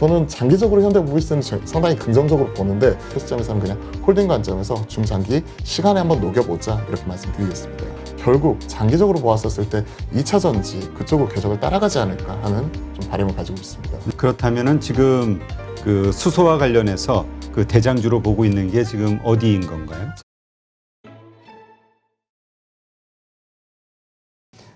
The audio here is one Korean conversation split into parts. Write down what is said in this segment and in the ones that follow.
저는 장기적으로 현대모비스는 상당히 긍정적으로 보는데 그 시점에서는 그냥 홀딩 관점에서 중장기 시간에 한번 녹여보자 이렇게 말씀드리겠습니다. 결국 장기적으로 보았었을 때 2차 전지 그쪽으로 궤적을 따라가지 않을까 하는 좀 바람을 가지고 있습니다. 그렇다면은 지금 그 수소와 관련해서 그 대장주로 보고 있는 게 지금 어디인 건가요?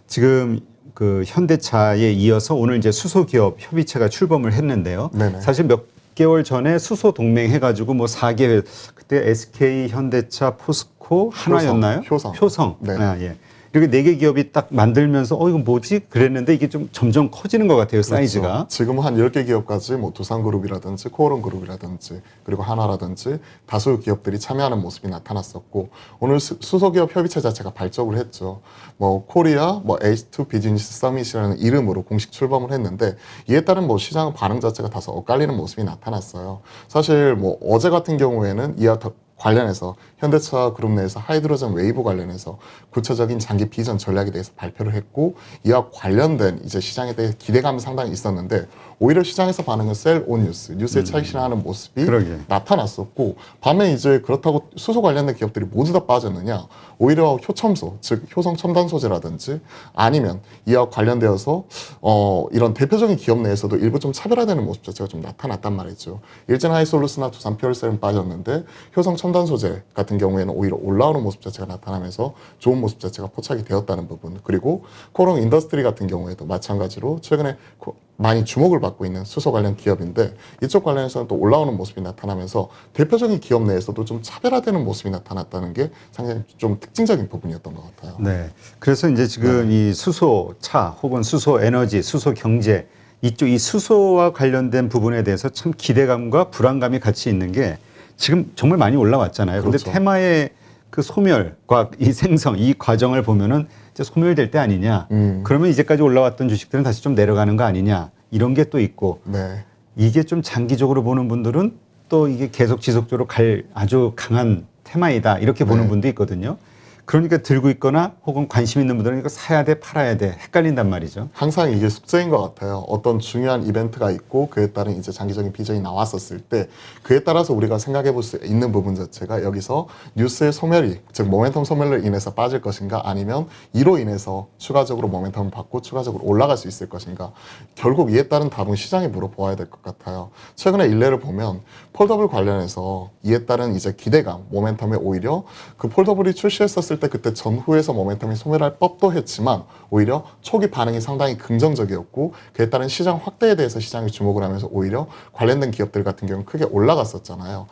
지금 그 현대차에 이어서 오늘 이제 수소기업 협의체가 출범을 했는데요. 네네. 사실 몇 개월 전에 수소 동맹 해가지고 뭐 4개 그때 SK, 현대차, 포스코, 한화였나요? 효성. 네. 아, 예. 이렇게 4개 기업이 딱 만들면서 이거 뭐지? 그랬는데 이게 좀 점점 커지는 것 같아요. 사이즈가. 그렇죠. 지금은 한 10개 기업까지 뭐 두산그룹이라든지 코오롱그룹이라든지 그리고 하나라든지 다수 기업들이 참여하는 모습이 나타났었고 오늘 수소기업 협의체 자체가 발족을 했죠. 뭐 코리아 뭐 H2 비즈니스 서밋이라는 이름으로 공식 출범을 했는데 이에 따른 뭐 시장 반응 자체가 다소 엇갈리는 모습이 나타났어요. 사실 뭐 어제 같은 경우에는 이와 관련해서 현대차 그룹 내에서 하이드로전 웨이브 관련해서 구체적인 장기 비전 전략에 대해서 발표를 했고 이와 관련된 이제 시장에 대해 기대감이 상당히 있었는데 오히려 시장에서 반응은 셀 온 뉴스에 차익 실현하는 모습이 그러게. 나타났었고 반면 이제 그렇다고 수소 관련된 기업들이 모두 다 빠졌느냐 오히려 효첨소 즉 효성 첨단 소재라든지 아니면 이와 관련되어서 이런 대표적인 기업 내에서도 일부 좀 차별화되는 모습 자체가 좀 나타났단 말이죠. 일젠 하이솔루스나 두산 퓨얼셀은 빠졌는데 효성 첨단 소재 같은 경우에는 오히려 올라오는 모습 자체가 나타나면서 좋은 모습 자체가 포착이 되었다는 부분 그리고 코롱 인더스트리 같은 경우에도 마찬가지로 최근에 많이 주목을 받고 있는 수소 관련 기업인데 이쪽 관련해서는 또 올라오는 모습이 나타나면서 대표적인 기업 내에서도 좀 차별화되는 모습이 나타났다는 게 상당히 좀 특징적인 부분이었던 것 같아요. 네. 그래서 이제 지금 이 수소차 혹은 수소 에너지, 수소 경제 이쪽 이 수소와 관련된 부분에 대해서 참 기대감과 불안감이 같이 있는 게 지금 정말 많이 올라왔잖아요. 그런데 그렇죠. 테마의 그 소멸과 이 생성, 이 과정을 보면은 이제 소멸될 때 아니냐. 그러면 이제까지 올라왔던 주식들은 다시 좀 내려가는 거 아니냐. 이런 게 또 있고. 네. 이게 좀 장기적으로 보는 분들은 또 이게 계속 지속적으로 갈 아주 강한 테마이다. 이렇게 보는 네. 분도 있거든요. 그러니까 들고 있거나 혹은 관심 있는 분들은 이거 사야 돼, 팔아야 돼. 헷갈린단 말이죠. 항상 이게 숙제인 것 같아요. 어떤 중요한 이벤트가 있고 그에 따른 이제 장기적인 비전이 나왔었을 때 그에 따라서 우리가 생각해 볼 수 있는 부분 자체가 여기서 뉴스의 소멸이 즉 모멘텀 소멸로 인해서 빠질 것인가 아니면 이로 인해서 추가적으로 모멘텀을 받고 추가적으로 올라갈 수 있을 것인가 결국 이에 따른 답은 시장에 물어보아야 될 것 같아요. 최근에 일례를 보면 폴더블 관련해서 이에 따른 이제 기대감, 모멘텀에 오히려 그 폴더블이 출시했었을 때 그때 전후에서 모멘텀이 소멸할 법도 했지만 오히려 초기 반응이 상당히 긍정적이었고 그에 따른 시장 확대에 대해서 시장이 주목을 하면서 오히려 관련된 기업들 같은 경우는 크게 올라갔었잖아요.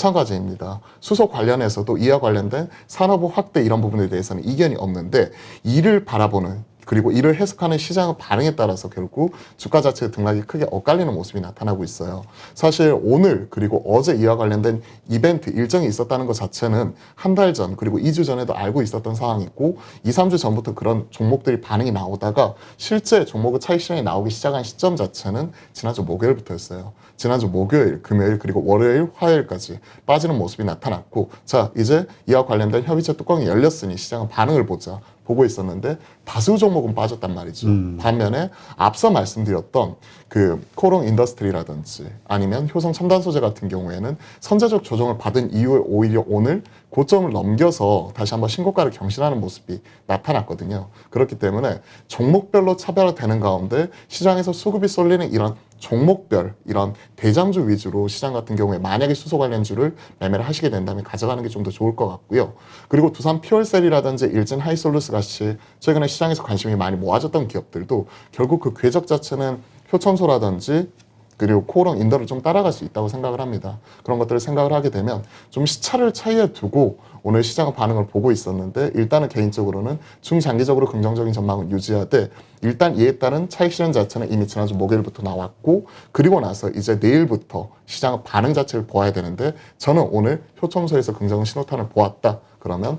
마찬가지입니다. 수소 관련해서도 이와 관련된 산업부 확대 이런 부분에 대해서는 이견이 없는데 이를 바라보는 그리고 이를 해석하는 시장의 반응에 따라서 결국 주가 자체의 등락이 크게 엇갈리는 모습이 나타나고 있어요. 사실 오늘 그리고 어제 이와 관련된 이벤트 일정이 있었다는 것 자체는 한 달 전 그리고 2주 전에도 알고 있었던 상황이고 2, 3주 전부터 그런 종목들이 반응이 나오다가 실제 종목의 차익 실현이 나오기 시작한 시점 자체는 지난주 목요일부터였어요. 지난주 목요일, 금요일 그리고 월요일, 화요일까지 빠지는 모습이 나타났고 자 이제 이와 관련된 협의체 뚜껑이 열렸으니 시장은 반응을 보자. 보고 있었는데 다수 종목은 빠졌단 말이죠. 반면에 앞서 말씀드렸던 그 코롱 인더스트리라든지 아니면 효성 첨단 소재 같은 경우에는 선제적 조정을 받은 이후에 오히려 오늘 고점을 넘겨서 다시 한번 신고가를 경신하는 모습이 나타났거든요. 그렇기 때문에 종목별로 차별화되는 가운데 시장에서 수급이 쏠리는 이런 종목별 이런 대장주 위주로 시장 같은 경우에 만약에 수소 관련주를 매매를 하시게 된다면 가져가는 게 좀 더 좋을 것 같고요. 그리고 두산 퓨얼셀이라든지 일젠 하이솔루스 같이 최근에 시장에서 관심이 많이 모아졌던 기업들도 결국 그 궤적 자체는 효첨소라든지 그리고 코오롱 인더를 좀 따라갈 수 있다고 생각을 합니다. 그런 것들을 생각을 하게 되면 좀 시차를 차이에 두고 오늘 시장 반응을 보고 있었는데 일단은 개인적으로는 중장기적으로 긍정적인 전망을 유지하되 일단 이에 따른 차익 실현 자체는 이미 지난주 목요일부터 나왔고 그리고 나서 이제 내일부터 시장 반응 자체를 보아야 되는데 저는 오늘 효첨소에서 긍정 신호탄을 보았다. 그러면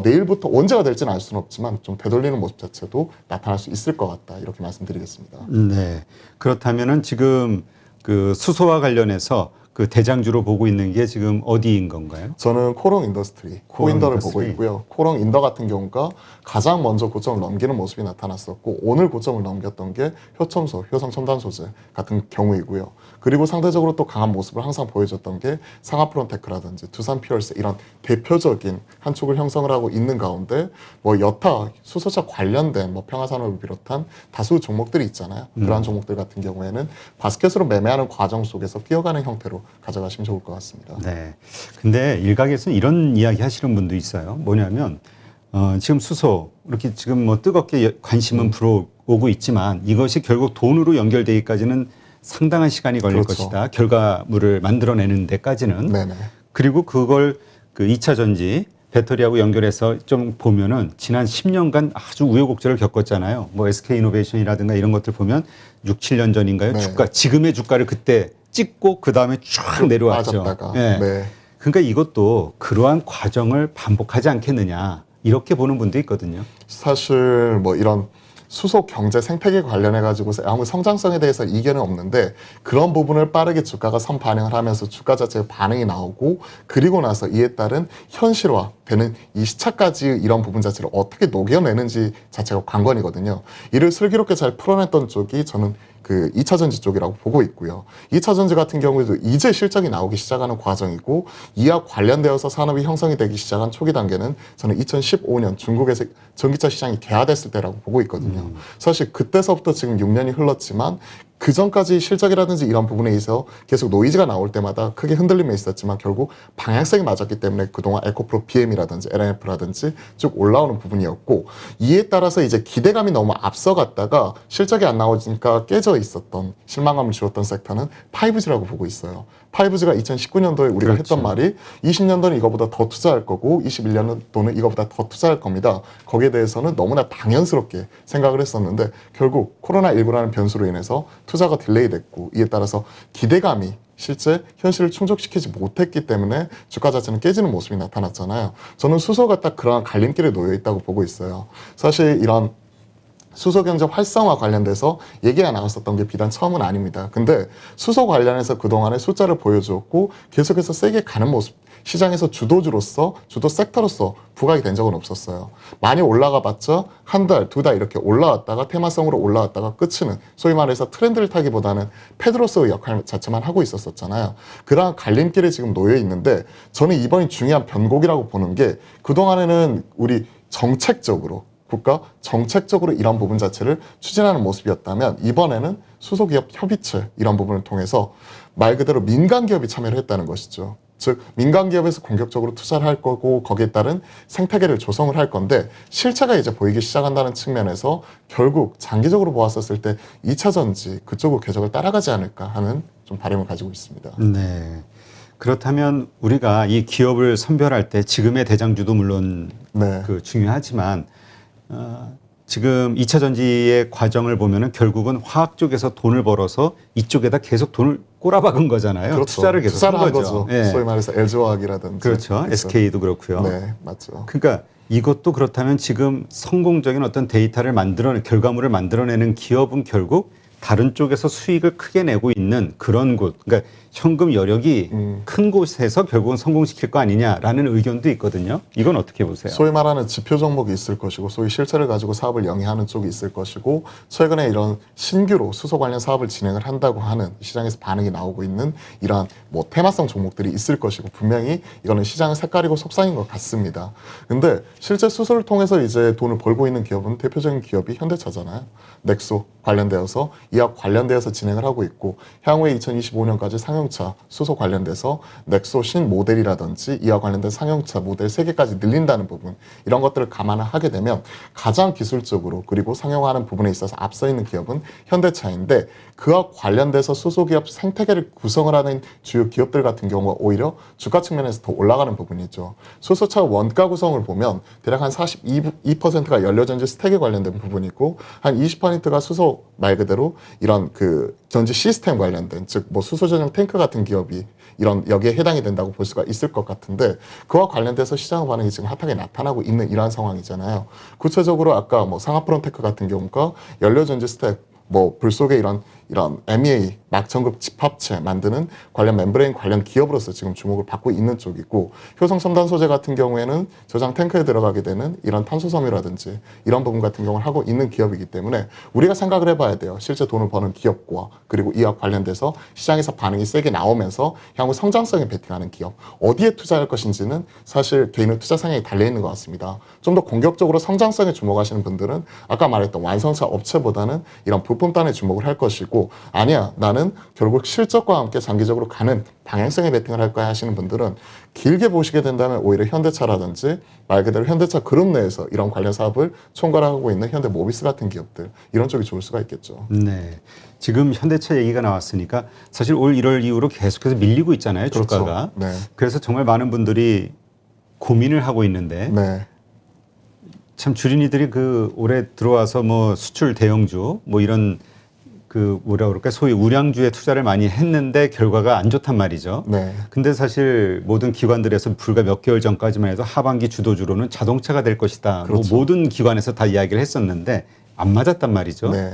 내일부터 언제가 될지는 알 수는 없지만 좀 되돌리는 모습 자체도 나타날 수 있을 것 같다. 이렇게 말씀드리겠습니다. 네. 그렇다면은 지금 그 수소와 관련해서 그 대장주로 보고 있는 게 지금 어디인 건가요? 저는 코롱 인더스트리, 코롱 코인더를 인더스트리. 보고 있고요. 코롱 인더 같은 경우가 가장 먼저 고점을 넘기는 모습이 나타났었고 오늘 고점을 넘겼던 게 효첨소, 효성첨단소재 같은 경우이고요. 그리고 상대적으로 또 강한 모습을 항상 보여줬던 게 상하프론테크라든지 두산피얼스 이런 대표적인 한 축을 형성을 하고 있는 가운데 뭐 여타 수소차 관련된 뭐 평화산업을 비롯한 다수 종목들이 있잖아요. 그러한 종목들 같은 경우에는 바스켓으로 매매하는 과정 속에서 뛰어가는 형태로 가져가시면 좋을 것 같습니다. 네. 근데 일각에서는 이런 이야기 하시는 분도 있어요. 뭐냐면, 지금 수소, 이렇게 지금 뭐 뜨겁게 관심은 불어오고 있지만 이것이 결국 돈으로 연결되기까지는 상당한 시간이 걸릴 그렇죠. 것이다. 결과물을 만들어내는 데까지는. 네네. 그리고 그걸 그 2차 전지 배터리하고 연결해서 좀 보면은 지난 10년간 아주 우여곡절을 겪었잖아요. 뭐 SK 이노베이션이라든가 이런 것들 보면 6, 7년 전인가요? 네. 주가, 지금의 주가를 그때 찍고 그 다음에 쫙 내려왔죠. 빠졌다가. 예. 네. 그러니까 이것도 그러한 과정을 반복하지 않겠느냐 이렇게 보는 분도 있거든요. 사실 뭐 이런 수소 경제 생태계 관련해 가지고 아무 성장성에 대해서 이견은 없는데 그런 부분을 빠르게 주가가 선반영을 하면서 주가 자체의 반응이 나오고 그리고 나서 이에 따른 현실화되는 이 시차까지 이런 부분 자체를 어떻게 녹여내는지 자체가 관건이거든요. 이를 슬기롭게 잘 풀어냈던 쪽이 저는 그 2차 전지 쪽이라고 보고 있고요. 2차 전지 같은 경우에도 이제 실적이 나오기 시작하는 과정이고 이와 관련되어서 산업이 형성이 되기 시작한 초기 단계는 저는 2015년 중국에서 전기차 시장이 개화됐을 때라고 보고 있거든요. 사실 그때서부터 지금 6년이 흘렀지만 그 전까지 실적이라든지 이런 부분에 있어서 계속 노이즈가 나올 때마다 크게 흔들림이 있었지만 결국 방향성이 맞았기 때문에 그동안 에코프로 BM이라든지 LNF라든지 쭉 올라오는 부분이었고 이에 따라서 이제 기대감이 너무 앞서갔다가 실적이 안 나오니까 깨져 있었던 실망감을 주었던 섹터는 5G라고 보고 있어요. 5G가 2019년도에 우리가 그렇죠. 했던 말이 20년도는 이거보다 더 투자할 거고 21년도는 이거보다 더 투자할 겁니다. 거기에 대해서는 너무나 당연스럽게 생각을 했었는데 결국 코로나19라는 변수로 인해서 투자가 딜레이 됐고 이에 따라서 기대감이 실제 현실을 충족시키지 못했기 때문에 주가 자체는 깨지는 모습이 나타났잖아요. 저는 수소가 딱 그러한 갈림길에 놓여 있다고 보고 있어요. 사실 이런 수소 경제 활성화 관련돼서 얘기가 나왔었던 게 비단 처음은 아닙니다. 근데 수소 관련해서 그동안에 숫자를 보여주었고 계속해서 세게 가는 모습, 시장에서 주도주로서, 주도 섹터로서 부각이 된 적은 없었어요. 많이 올라가 봤자 한 달, 두 달 이렇게 올라왔다가 테마성으로 올라왔다가 끝이는 소위 말해서 트렌드를 타기보다는 패드로서의 역할 자체만 하고 있었잖아요. 그러한 갈림길에 지금 놓여 있는데 저는 이번이 중요한 변곡이라고 보는 게 그동안에는 우리 정책적으로 국가 정책적으로 이런 부분 자체를 추진하는 모습이었다면 이번에는 수소기업 협의체 이런 부분을 통해서 말 그대로 민간 기업이 참여를 했다는 것이죠. 즉 민간 기업에서 공격적으로 투자를 할 거고 거기에 따른 생태계를 조성을 할 건데 실체가 이제 보이기 시작한다는 측면에서 결국 장기적으로 보았었을 때 2차 전지 그쪽의 궤적을 따라가지 않을까 하는 좀 바람을 가지고 있습니다. 네. 그렇다면 우리가 이 기업을 선별할 때 지금의 대장주도 물론 네. 그 중요하지만 지금 2차 전지의 과정을 보면은 결국은 화학 쪽에서 돈을 벌어서 이쪽에다 계속 돈을 꼬라박은 거잖아요. 그렇죠. 투자를 계속 투자를 한 한 거죠. 거죠. 예. 소위 말해서 LG화학이라든지 그렇죠. SK도 그렇고요. 네, 맞죠. 그러니까 이것도 그렇다면 지금 성공적인 어떤 데이터를 결과물을 만들어내는 기업은 결국 다른 쪽에서 수익을 크게 내고 있는 그런 곳, 그러니까 현금 여력이 큰 곳에서 결국은 성공시킬 거 아니냐라는 의견도 있거든요. 이건 어떻게 보세요? 소위 말하는 지표 종목이 있을 것이고 소위 실체를 가지고 사업을 영위하는 쪽이 있을 것이고 최근에 이런 신규로 수소 관련 사업을 진행을 한다고 하는 시장에서 반응이 나오고 있는 이러한 뭐 테마성 종목들이 있을 것이고 분명히 이거는 시장의 색깔이고 속성인 것 같습니다. 근데 실제 수소를 통해서 이제 돈을 벌고 있는 기업은 대표적인 기업이 현대차잖아요. 넥소 관련되어서 이와 관련되어서 진행을 하고 있고 향후에 2025년까지 상용차 수소 관련돼서 넥소 신 모델이라든지 이와 관련된 상용차 모델 3개까지 늘린다는 부분 이런 것들을 감안을 하게 되면 가장 기술적으로 그리고 상용화하는 부분에 있어서 앞서 있는 기업은 현대차인데 그와 관련돼서 수소기업 생태계를 구성을 하는 주요 기업들 같은 경우가 오히려 주가 측면에서 더 올라가는 부분이죠. 수소차 원가 구성을 보면 대략 한 42%가 연료전지 스택에 관련된 부분이고 한 20%가 수소 말 그대로 이런 그 전지 시스템 관련된 즉 뭐 수소 전용 탱크 같은 기업이 이런 여기에 해당이 된다고 볼 수가 있을 것 같은데 그와 관련돼서 시장 반응이 지금 핫하게 나타나고 있는 이러한 상황이잖아요. 구체적으로 아까 뭐 상하프론테크 같은 경우가 연료전지 스택 뭐 불 속에 이런 이런 MEA 막전극 집합체 만드는 관련 멤브레인 관련 기업으로서 지금 주목을 받고 있는 쪽이고, 효성 첨단 소재 같은 경우에는 저장 탱크에 들어가게 되는 이런 탄소 섬유라든지 이런 부분 같은 경우를 하고 있는 기업이기 때문에 우리가 생각을 해봐야 돼요. 실제 돈을 버는 기업과 그리고 이와 관련돼서 시장에서 반응이 세게 나오면서 향후 성장성에 베팅하는 기업, 어디에 투자할 것인지는 사실 개인의 투자 성향이 달려 있는 것 같습니다. 좀 더 공격적으로 성장성에 주목하시는 분들은 아까 말했던 완성차 업체보다는 이런 부품단에 주목을 할 것이고, 아니야 나는 결국 실적과 함께 장기적으로 가는 방향성에 베팅을 할 거야 하시는 분들은 길게 보시게 된다면 오히려 현대차라든지 말 그대로 현대차 그룹 내에서 이런 관련 사업을 총괄하고 있는 현대모비스 같은 기업들, 이런 쪽이 좋을 수가 있겠죠. 네. 지금 현대차 얘기가 나왔으니까 사실 올 1월 이후로 계속해서 밀리고 있잖아요, 그렇죠. 주가가. 네. 그래서 정말 많은 분들이 고민을 하고 있는데 네. 참 주린이들이 그 올해 들어와서 뭐 수출 대형주 뭐 이런 그 뭐라 그럴까 소위 우량주에 투자를 많이 했는데 결과가 안 좋단 말이죠. 네. 근데 사실 모든 기관들에서 불과 몇 개월 전까지만 해도 하반기 주도주로는 자동차가 될 것이다. 그렇죠. 뭐 모든 기관에서 다 이야기를 했었는데 안 맞았단 말이죠. 네.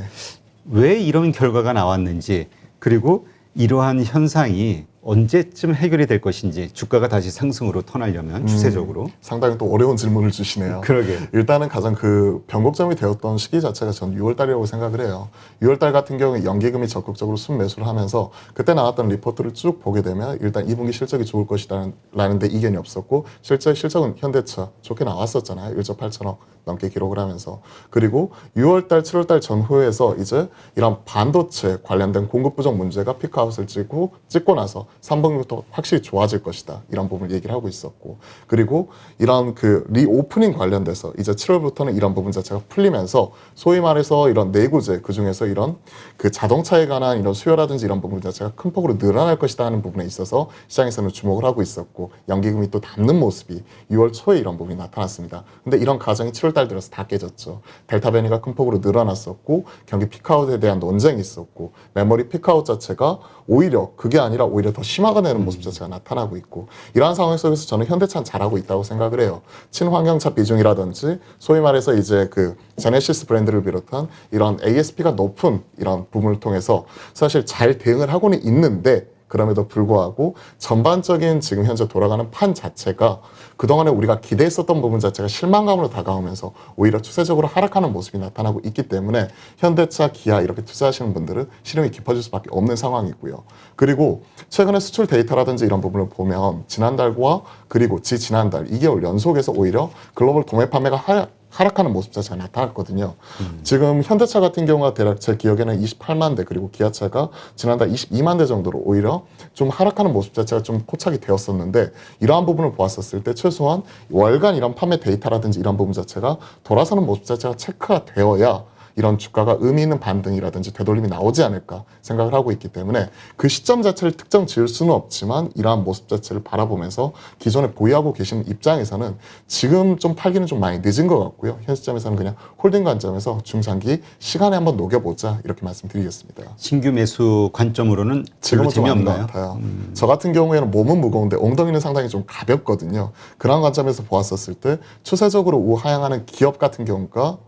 왜 이런 결과가 나왔는지, 그리고 이러한 현상이 언제쯤 해결이 될 것인지, 주가가 다시 상승으로 턴하려면 추세적으로. 상당히 또 어려운 질문을 주시네요. 그러게. 일단은 가장 그 변곡점이 되었던 시기 자체가 전 6월달이라고 생각을 해요. 6월달 같은 경우에 연기금이 적극적으로 순매수를 하면서 그때 나왔던 리포트를 쭉 보게 되면 일단 2분기 실적이 좋을 것이라는 데 이견이 없었고, 실제 실적은 현대차 좋게 나왔었잖아요. 1조 8천억 넘게 기록을 하면서. 그리고 6월달, 7월달 전후에서 이제 이런 반도체 관련된 공급 부족 문제가 피크아웃을 찍고 나서 3분기부터 확실히 좋아질 것이다, 이런 부분을 얘기를 하고 있었고, 그리고 이런 그 리오프닝 관련돼서 이제 7월부터는 이런 부분 자체가 풀리면서 소위 말해서 이런 내구재, 그중에서 이런 그 자동차에 관한 이런 수요라든지 이런 부분 자체가 큰 폭으로 늘어날 것이다 하는 부분에 있어서 시장에서는 주목을 하고 있었고, 연기금이 또 담는 모습이 6월 초에 이런 부분이 나타났습니다. 근데 이런 과정이 7월달 들어서 다 깨졌죠. 델타 변이가 큰 폭으로 늘어났었고, 경기 피크아웃에 대한 논쟁이 있었고, 메모리 피크아웃 자체가 오히려 그게 아니라 오히려 더 심화가 되는 모습 자체가 나타나고 있고, 이러한 상황 속에서 저는 현대차는 잘하고 있다고 생각을 해요. 친환경차 비중이라든지 소위 말해서 이제 그 제네시스 브랜드를 비롯한 이런 ASP가 높은 이런 부분을 통해서 사실 잘 대응을 하고는 있는데, 그럼에도 불구하고 전반적인 지금 현재 돌아가는 판 자체가 그동안에 우리가 기대했었던 부분 자체가 실망감으로 다가오면서 오히려 추세적으로 하락하는 모습이 나타나고 있기 때문에 현대차, 기아 이렇게 투자하시는 분들은 실용이 깊어질 수밖에 없는 상황이고요. 그리고 최근에 수출 데이터라든지 이런 부분을 보면 지난달과 그리고 지난달 2개월 연속에서 오히려 글로벌 도매 판매가 하락하는 모습 자체가 나타났거든요. 지금 현대차 같은 경우가 대략 제 기억에는 28만 대, 그리고 기아차가 지난달 22만 대 정도로 오히려 좀 하락하는 모습 자체가 좀 포착이 되었었는데, 이러한 부분을 보았었을 때 최소한 월간 이런 판매 데이터라든지 이런 부분 자체가 돌아서는 모습 자체가 체크가 되어야 이런 주가가 의미 있는 반등이라든지 되돌림이 나오지 않을까 생각을 하고 있기 때문에 그 시점 자체를 특정 지을 수는 없지만 이러한 모습 자체를 바라보면서 기존에 보유하고 계시는 입장에서는 지금 좀 팔기는 좀 많이 늦은 것 같고요. 현 시점에서는 그냥 홀딩 관점에서 중장기 시간에 한번 녹여보자, 이렇게 말씀드리겠습니다. 신규 매수 관점으로는 지금은 별로 좀 아닌 것 재미없나요? 같아요. 저 같은 경우에는 몸은 무거운데 엉덩이는 상당히 좀 가볍거든요. 그런 관점에서 보았었을 때 추세적으로 우하향하는 기업 같은 경우가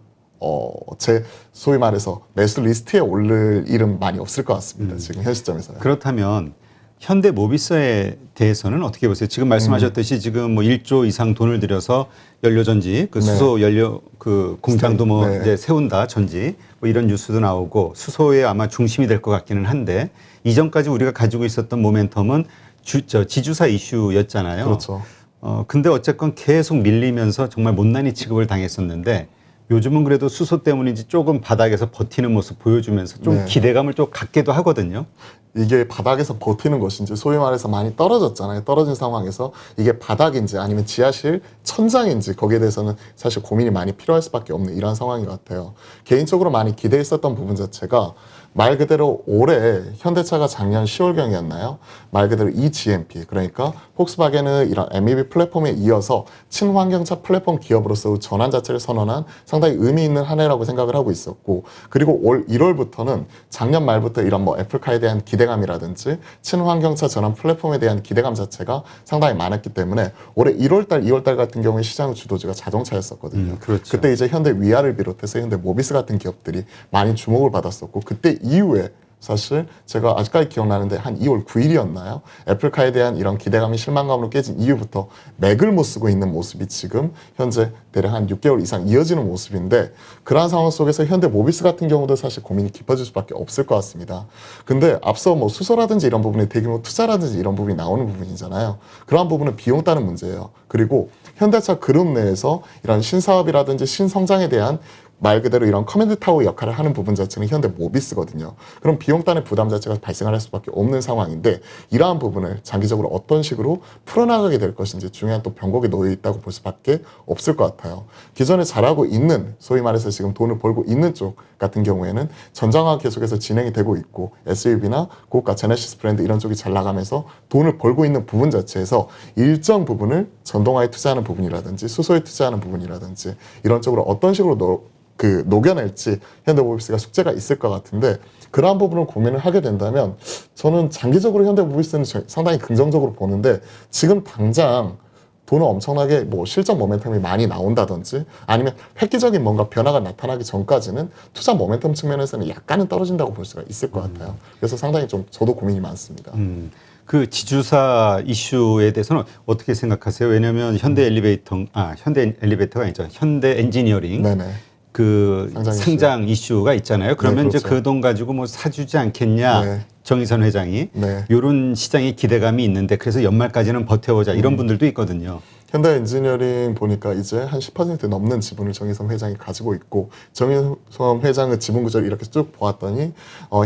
제 소위 말해서 매수 리스트에 오를 일은 많이 없을 것 같습니다. 지금 현 시점에서요. 그렇다면 현대모비스에 대해서는 어떻게 보세요? 지금 말씀하셨듯이 지금 뭐 1조 이상 돈을 들여서 연료전지, 그 수소 연료 그 공장도 뭐 네. 이제 세운다, 전지 뭐 이런 뉴스도 나오고 수소에 아마 중심이 될 것 같기는 한데, 이전까지 우리가 가지고 있었던 모멘텀은 지주사 이슈였잖아요. 그렇죠. 근데 어쨌건 계속 밀리면서 정말 못난이 취급을 당했었는데, 요즘은 그래도 수소 때문인지 조금 바닥에서 버티는 모습 보여주면서 좀 네. 기대감을 좀 갖기도 하거든요. 이게 바닥에서 버티는 것인지 소위 말해서 많이 떨어졌잖아요. 떨어진 상황에서 이게 바닥인지 아니면 지하실 천장인지 거기에 대해서는 사실 고민이 많이 필요할 수밖에 없는 이런 상황인 것 같아요. 개인적으로 많이 기대했었던 부분 자체가 말 그대로 올해 현대차가 작년 10월경이었나요? 말 그대로 eGMP, 그러니까 폭스바겐의 이런 MEB 플랫폼에 이어서 친환경차 플랫폼 기업으로서 전환 자체를 선언한 상당히 의미 있는 한 해라고 생각을 하고 있었고, 그리고 올 1월부터는 작년 말부터 이런 뭐 애플카에 대한 기대감이라든지 친환경차 전환 플랫폼에 대한 기대감 자체가 상당히 많았기 때문에 올해 1월달, 2월달 같은 경우에 시장 주도주가 자동차였었거든요. 그렇죠. 그때 이제 현대 위아를 비롯해서 현대 모비스 같은 기업들이 많이 주목을 받았었고, 그때 이후에 사실 제가 아직까지 기억나는데 한 2월 9일이었나요? 애플카에 대한 이런 기대감이 실망감으로 깨진 이후부터 맥을 못 쓰고 있는 모습이 지금 현재 대략 한 6개월 이상 이어지는 모습인데, 그러한 상황 속에서 현대 모비스 같은 경우도 사실 고민이 깊어질 수밖에 없을 것 같습니다. 근데 앞서 뭐 수소라든지 이런 부분에 대규모 투자라든지 이런 부분이 나오는 부분이잖아요. 그러한 부분은 비용 따는 문제예요. 그리고 현대차 그룹 내에서 이런 신사업이라든지 신성장에 대한 말 그대로 이런 커맨드 타워 역할을 하는 부분 자체는 현대 모비스거든요. 그럼 비용단의 부담 자체가 발생을 할 수밖에 없는 상황인데, 이러한 부분을 장기적으로 어떤 식으로 풀어나가게 될 것인지 중요한 또 변곡에 놓여 있다고 볼 수밖에 없을 것 같아요. 기존에 잘하고 있는, 소위 말해서 지금 돈을 벌고 있는 쪽 같은 경우에는 전장화 계속해서 진행이 되고 있고, SUV나 고가 제네시스 브랜드 이런 쪽이 잘 나가면서 돈을 벌고 있는 부분 자체에서 일정 부분을 전동화에 투자하는 부분이라든지 수소에 투자하는 부분이라든지 이런 쪽으로 어떤 식으로 녹여낼지 현대모비스가 숙제가 있을 것 같은데, 그러한 부분을 고민을 하게 된다면 저는 장기적으로 현대모비스는 상당히 긍정적으로 보는데, 지금 당장 돈을 엄청나게 뭐 실적 모멘텀이 많이 나온다든지 아니면 획기적인 뭔가 변화가 나타나기 전까지는 투자 모멘텀 측면에서는 약간은 떨어진다고 볼 수가 있을 것 같아요. 그래서 상당히 좀 저도 고민이 많습니다. 그 지주사 이슈에 대해서는 어떻게 생각하세요? 왜냐하면 현대 엘리베이터가 아니죠. 현대 엔지니어링. 네네. 그 상장 이슈. 상장 이슈가 있잖아요. 그러면 네, 이제 그렇죠. 그 돈 가지고 뭐 사주지 않겠냐. 네. 정의선 회장이 네. 이런 시장에 기대감이 있는데 그래서 연말까지는 버텨보자 이런 분들도 있거든요. 현대 엔지니어링 보니까 이제 한 10% 넘는 지분을 정의선 회장이 가지고 있고, 정의선 회장의 지분 구조를 이렇게 쭉 보았더니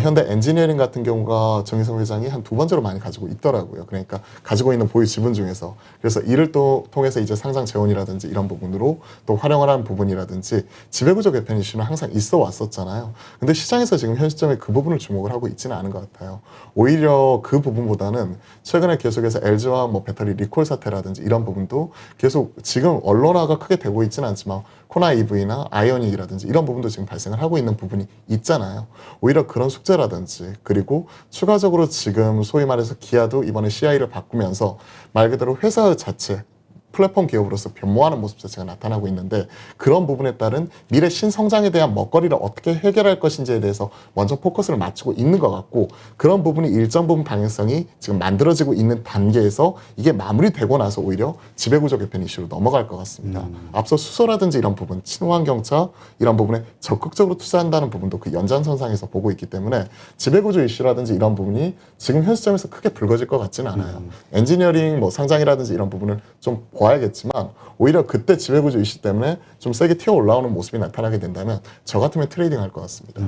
현대 엔지니어링 같은 경우가 정의선 회장이 한 두 번째로 많이 가지고 있더라고요. 그러니까 가지고 있는 보유 지분 중에서. 그래서 이를 또 통해서 이제 상장 재원이라든지 이런 부분으로 또 활용을 하는 부분이라든지 지배구조 개편 이슈는 항상 있어 왔었잖아요. 근데 시장에서 지금 현 시점에 그 부분을 주목을 하고 있지는 않은 것 같아요. 오히려 그 부분보다는 최근에 계속해서 LG와 뭐 배터리 리콜 사태라든지 이런 부분도 계속 지금 언론화가 크게 되고 있지는 않지만 코나 EV나 아이오닉이라든지 이런 부분도 지금 발생을 하고 있는 부분이 있잖아요. 오히려 그런 숙제라든지, 그리고 추가적으로 지금 소위 말해서 기아도 이번에 CI를 바꾸면서 말 그대로 회사 자체 플랫폼 기업으로서 변모하는 모습 자체가 나타나고 있는데, 그런 부분에 따른 미래 신성장에 대한 먹거리를 어떻게 해결할 것인지에 대해서 먼저 포커스를 맞추고 있는 것 같고, 그런 부분이 일정 부분 방향성이 지금 만들어지고 있는 단계에서 이게 마무리되고 나서 오히려 지배구조 개편 이슈로 넘어갈 것 같습니다. 앞서 수소라든지 이런 부분, 친환경차 이런 부분에 적극적으로 투자한다는 부분도 그 연장선상에서 보고 있기 때문에 지배구조 이슈라든지 이런 부분이 지금 현 시점에서 크게 불거질 것 같지는 않아요. 엔지니어링 뭐 상장이라든지 이런 부분을 좀 봐야겠지만, 오히려 그때 지배구조 이슈 때문에 좀 세게 튀어 올라오는 모습이 나타나게 된다면 저 같으면 트레이딩 할 것 같습니다.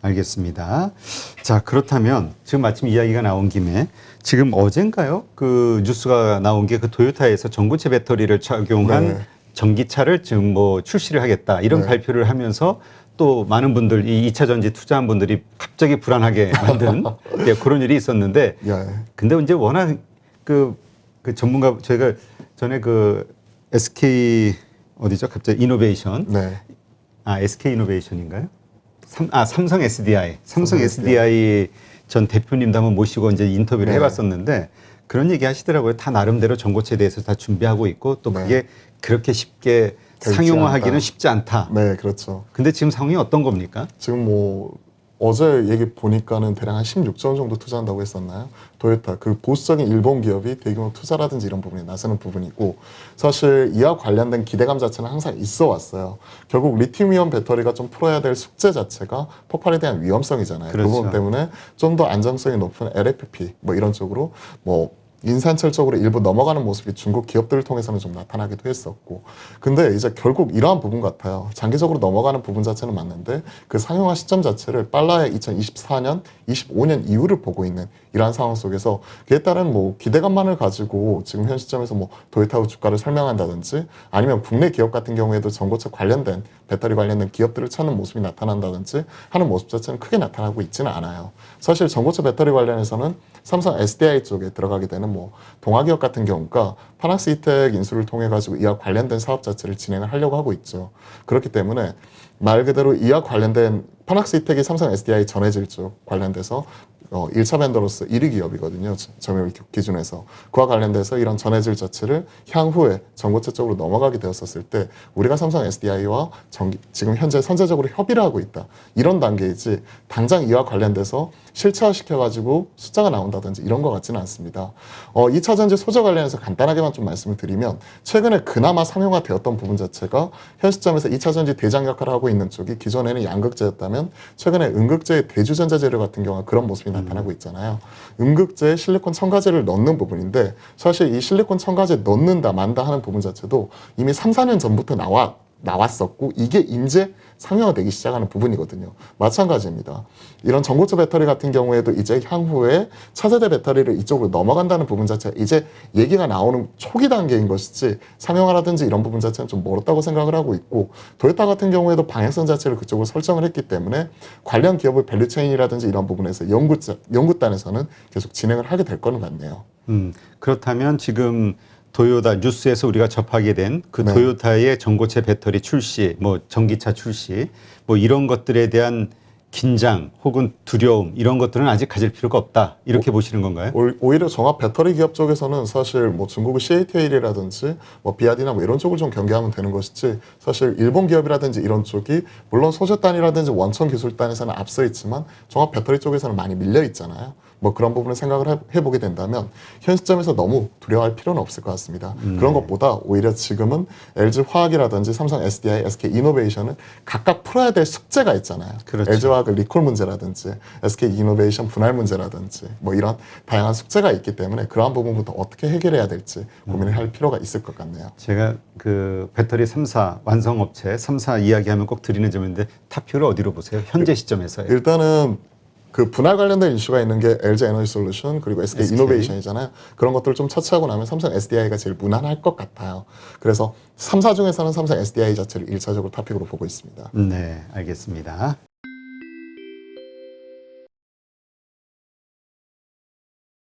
알겠습니다. 자, 그렇다면 지금 마침 이야기가 나온 김에 지금 어젠가요? 그 뉴스가 나온 게 그 토요타에서 전고체 배터리를 착용한 네. 전기차를 지금 뭐 출시를 하겠다 이런 네. 발표를 하면서 또 많은 분들 이 2차 전지 투자한 분들이 갑자기 불안하게 만든 예, 그런 일이 있었는데, 예. 근데 이제 워낙 그 전문가 저희가 전에 그 SK 어디죠? 갑자기 이노베이션. 네. SK 이노베이션인가요? 삼성 SDI. 삼성 삼성 SDI 전 대표님도 한번 모시고 이제 인터뷰를 네. 해봤었는데 그런 얘기 하시더라고요. 다 나름대로 전고체에 대해서 다 준비하고 있고 또 네. 그게 그렇게 쉽게 되지 상용화하기는 않다. 쉽지 않다. 네, 그렇죠. 근데 지금 상황이 어떤 겁니까? 지금 뭐 어제 얘기 보니까는 대략 한 16조 원 정도 투자한다고 했었나요? 토요타 그 보수적인 일본 기업이 대규모 투자라든지 이런 부분에 나서는 부분이고, 사실 이와 관련된 기대감 자체는 항상 있어 왔어요. 결국 리튬이온 배터리가 좀 풀어야 될 숙제 자체가 폭발에 대한 위험성이잖아요. 그렇죠. 그 부분 때문에 좀 더 안정성이 높은 LFP 뭐 이런 쪽으로 뭐 인산철 쪽으로 일부 넘어가는 모습이 중국 기업들을 통해서는 좀 나타나기도 했었고, 근데 이제 결국 이러한 부분 같아요. 장기적으로 넘어가는 부분 자체는 맞는데 그 상용화 시점 자체를 빨라야 2024년, 25년 이후를 보고 있는 이러한 상황 속에서 그에 따른 뭐 기대감만을 가지고 지금 현 시점에서 뭐 도요타 주가를 설명한다든지 아니면 국내 기업 같은 경우에도 전고체 관련된 배터리 관련된 기업들을 찾는 모습이 나타난다든지 하는 모습 자체는 크게 나타나고 있지는 않아요. 사실 전고체 배터리 관련해서는 삼성 SDI 쪽에 들어가게 되는 뭐 동아기업 같은 경우가 파낙스 이텍 인수를 통해 가지고 이와 관련된 사업 자체를 진행을 하려고 하고 있죠. 그렇기 때문에 말 그대로 이와 관련된 파낙스이텍이 삼성 SDI 전해질 쪽 관련돼서 1차 벤더로서 1위 기업이거든요. 점유율 기준에서. 그와 관련돼서 이런 전해질 자체를 향후에 전고체 쪽으로 넘어가게 되었었을 때 우리가 삼성 SDI와 지금 현재 선제적으로 협의를 하고 있다. 이런 단계이지 당장 이와 관련돼서 실체화시켜가지고 숫자가 나온다든지 이런 것 같지는 않습니다. 2차 전지 소재 관련해서 간단하게만 좀 말씀을 드리면 최근에 그나마 상용화되었던 부분 자체가 현 시점에서 2차 전지 대장 역할을 하고 있는 쪽이 기존에는 양극재였다면 최근에 음극재의 대주전자 재료 같은 경우가 그런 모습이 나타나고 있잖아요. 음극재에 실리콘 첨가제를 넣는 부분인데 사실 이 실리콘 첨가제 넣는다 만다 하는 부분 자체도 이미 3, 4년 전부터 나왔었고 이게 이제 상용화되기 시작하는 부분이거든요. 마찬가지입니다. 이런 전고체 배터리 같은 경우에도 이제 향후에 차세대 배터리를 이쪽으로 넘어간다는 부분 자체가 이제 얘기가 나오는 초기 단계인 것이지 상용화라든지 이런 부분 자체는 좀 멀었다고 생각을 하고 있고 토요타 같은 경우에도 방향성 자체를 그쪽으로 설정을 했기 때문에 관련 기업의 밸류체인이라든지 이런 부분에서 연구단에서는 계속 진행을 하게 될 거는 같네요. 그렇다면 지금 도요타 뉴스에서 우리가 접하게 된 그 네. 도요타의 전고체 배터리 출시, 뭐 전기차 출시, 뭐 이런 것들에 대한 긴장 혹은 두려움 이런 것들은 아직 가질 필요가 없다 이렇게 보시는 건가요? 오히려 종합 배터리 기업 쪽에서는 사실 뭐 중국의 CATL이라든지 뭐 비아디나 뭐 이런 쪽을 좀 경계하면 되는 것이지 사실 일본 기업이라든지 이런 쪽이 물론 소재단이라든지 원천 기술단에서는 앞서 있지만 종합 배터리 쪽에서는 많이 밀려 있잖아요. 뭐 그런 부분을 생각을 해보게 된다면 현 시점에서 너무 두려워할 필요는 없을 것 같습니다. 그런 것보다 오히려 지금은 LG 화학이라든지 삼성 SDI, SK 이노베이션은 각각 풀어야 될 숙제가 있잖아요. 그렇죠. LG 화학의 리콜 문제라든지 SK 이노베이션 분할 문제라든지 뭐 이런 다양한 숙제가 있기 때문에 그러한 부분부터 어떻게 해결해야 될지 고민을 할 필요가 있을 것 같네요. 제가 그 배터리 3사 완성업체 3사 이야기하면 꼭 드리는 점인데 타표를 어디로 보세요? 현재 시점에서요. 일단은 그 분할 관련된 이슈가 있는 게 LG 에너지 솔루션 그리고 SK 이노베이션이잖아요. 그런 것들을 좀 처치하고 나면 삼성 SDI가 제일 무난할 것 같아요. 그래서 3사 중에서는 삼성 SDI 자체를 1차적으로 탑픽으로 보고 있습니다. 네, 알겠습니다.